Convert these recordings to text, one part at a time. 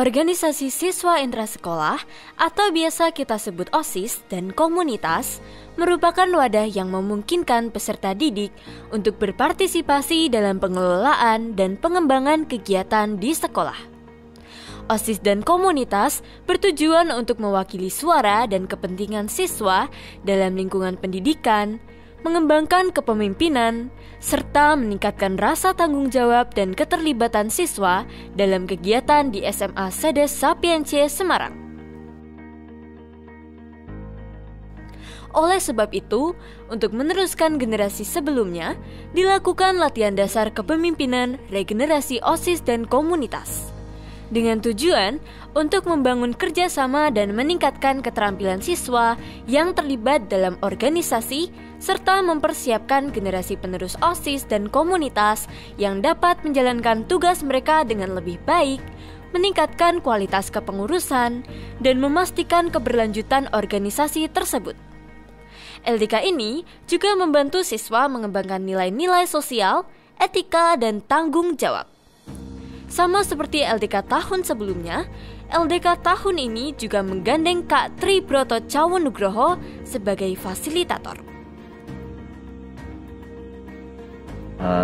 Organisasi siswa intrasekolah atau biasa kita sebut OSIS dan komunitas merupakan wadah yang memungkinkan peserta didik untuk berpartisipasi dalam pengelolaan dan pengembangan kegiatan di sekolah. OSIS dan komunitas bertujuan untuk mewakili suara dan kepentingan siswa dalam lingkungan pendidikan, mengembangkan kepemimpinan, serta meningkatkan rasa tanggung jawab dan keterlibatan siswa dalam kegiatan di SMA Sedes Sapientia Semarang. Oleh sebab itu, untuk meneruskan generasi sebelumnya, dilakukan latihan dasar kepemimpinan regenerasi OSIS dan komunitas. Dengan tujuan untuk membangun kerjasama dan meningkatkan keterampilan siswa yang terlibat dalam organisasi, serta mempersiapkan generasi penerus OSIS dan komunitas yang dapat menjalankan tugas mereka dengan lebih baik, meningkatkan kualitas kepengurusan, dan memastikan keberlanjutan organisasi tersebut. LDK ini juga membantu siswa mengembangkan nilai-nilai sosial, etika, dan tanggung jawab. Sama seperti LDK tahun sebelumnya, LDK tahun ini juga menggandeng Kak Tri Broto Cawonugroho sebagai fasilitator.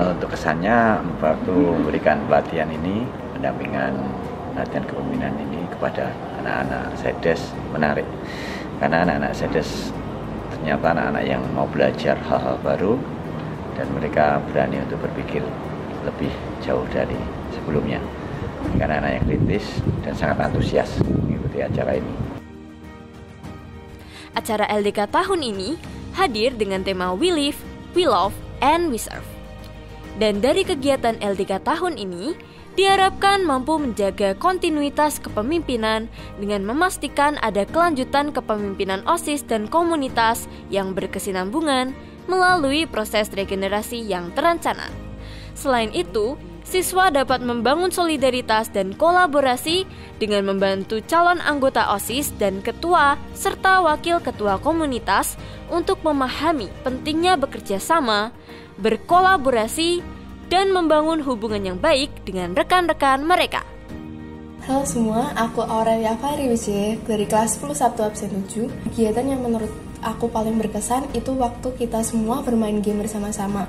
Untuk kesannya, waktu memberikan pelatihan ini, pendampingan latihan kepemimpinan ini kepada anak-anak Sedes menarik. Karena anak-anak Sedes ternyata anak-anak yang mau belajar hal-hal baru dan mereka berani untuk berpikir lebih jauh dari sebelumnya. Karena anak yang kritis dan sangat antusias mengikuti acara ini. Acara LDK tahun ini hadir dengan tema We Live, We Love, and We Serve. Dan dari kegiatan LDK tahun ini, diharapkan mampu menjaga kontinuitas kepemimpinan dengan memastikan ada kelanjutan kepemimpinan OSIS dan komunitas yang berkesinambungan melalui proses regenerasi yang terencana. Selain itu, siswa dapat membangun solidaritas dan kolaborasi dengan membantu calon anggota OSIS dan ketua serta wakil ketua komunitas untuk memahami pentingnya bekerja sama, berkolaborasi, dan membangun hubungan yang baik dengan rekan-rekan mereka. Halo semua, aku Aurelia Fariwije dari kelas 10 Sabtu absen 7. Kegiatan yang menurut aku paling berkesan itu waktu kita semua bermain game bersama-sama.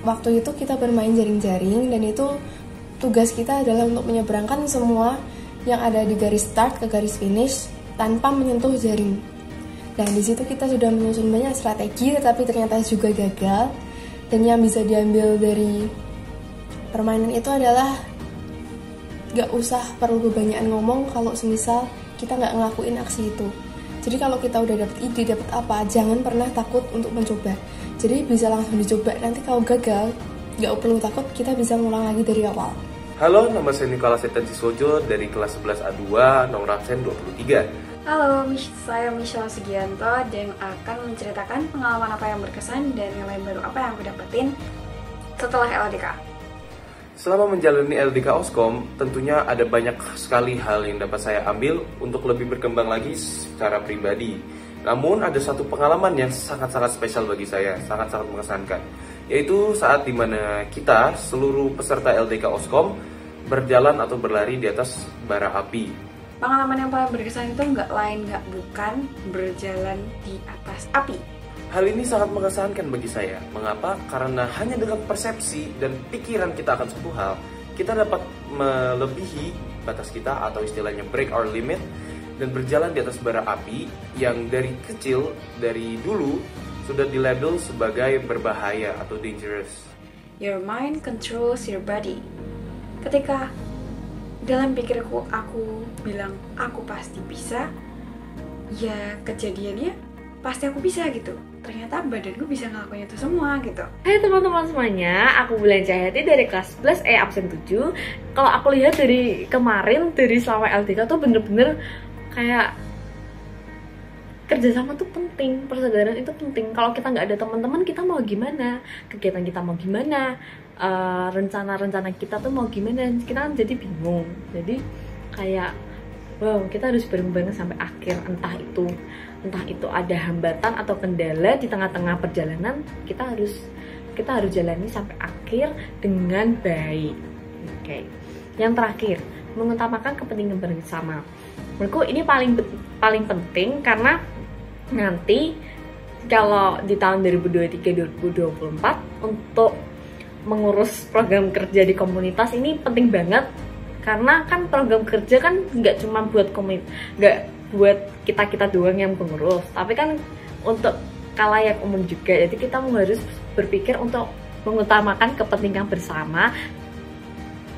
Waktu itu kita bermain jaring-jaring dan itu tugas kita adalah untuk menyeberangkan semua yang ada di garis start ke garis finish tanpa menyentuh jaring. Dan di situ kita sudah menyusun banyak strategi tetapi ternyata juga gagal. Dan yang bisa diambil dari permainan itu adalah gak usah perlu kebanyakan ngomong kalau semisal kita gak ngelakuin aksi itu. Jadi kalau kita udah dapet ide, dapet apa, jangan pernah takut untuk mencoba. Jadi bisa langsung dicoba, nanti kalau gagal, gak perlu takut, kita bisa ngulang lagi dari awal. Halo, nama saya Nicholas Setan Siswojo dari kelas 11 A2, nomor absen 23. Halo, saya Michelle Sugianto dan akan menceritakan pengalaman apa yang berkesan dan nilai baru apa yang aku dapetin setelah LDK. Selama menjalani LDK Oskom, tentunya ada banyak sekali hal yang dapat saya ambil untuk lebih berkembang lagi secara pribadi. Namun ada satu pengalaman yang sangat-sangat spesial bagi saya, sangat-sangat mengesankan, yaitu saat dimana kita, seluruh peserta LDK Oskom, berjalan atau berlari di atas bara api. Pengalaman yang paling berkesan itu bukan berjalan di atas api. Hal ini sangat mengesankan bagi saya. Mengapa? Karena hanya dengan persepsi dan pikiran kita akan suatu hal, kita dapat melebihi batas kita atau istilahnya break our limit dan berjalan di atas bara api yang dari kecil, dari dulu sudah dilabel sebagai berbahaya atau dangerous. Your mind controls your body. Ketika dalam pikirku aku bilang aku pasti bisa, ya kejadiannya pasti aku bisa gitu. Ternyata badanku bisa ngelakuin itu semua gitu. Hai teman-teman semuanya, aku Bulan Cahyati dari kelas 11 absen 7. Kalau aku lihat dari kemarin, dari selama LDK tuh bener-bener kayak kerjasama tuh penting, persaudaraan itu penting. Kalau kita nggak ada teman-teman, kita mau gimana? Kegiatan kita mau gimana? Rencana-rencana kita tuh mau gimana? Kita kan jadi bingung. Jadi kayak wow, kita harus bareng-bareng sampai akhir. Entah itu ada hambatan atau kendala di tengah-tengah perjalanan, kita harus jalani sampai akhir dengan baik. Oke. Yang terakhir, mengutamakan kepentingan bersama. Menurutku ini paling penting, karena nanti kalau di tahun 2023-2024 untuk mengurus program kerja di komunitas ini penting banget, karena kan program kerja kan nggak cuma buat nggak buat kita doang yang pengurus, tapi kan untuk khalayak umum juga. Jadi kita harus berpikir untuk mengutamakan kepentingan bersama,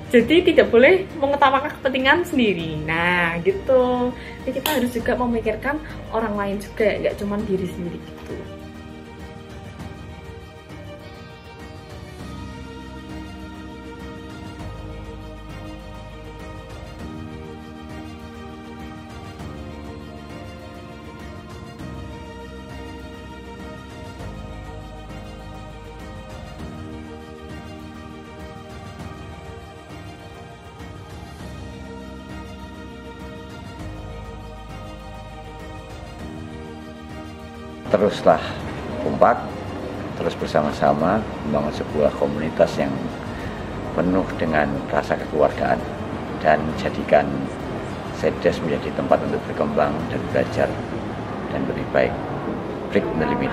jadi tidak boleh mengutamakan kepentingan sendiri. Nah gitu, jadi kita harus juga memikirkan orang lain juga, nggak cuma diri sendiri gitu. Teruslah kompak, terus bersama-sama membangun sebuah komunitas yang penuh dengan rasa kekeluargaan, dan jadikan SEDES menjadi tempat untuk berkembang dan belajar dan lebih baik. Break the limit.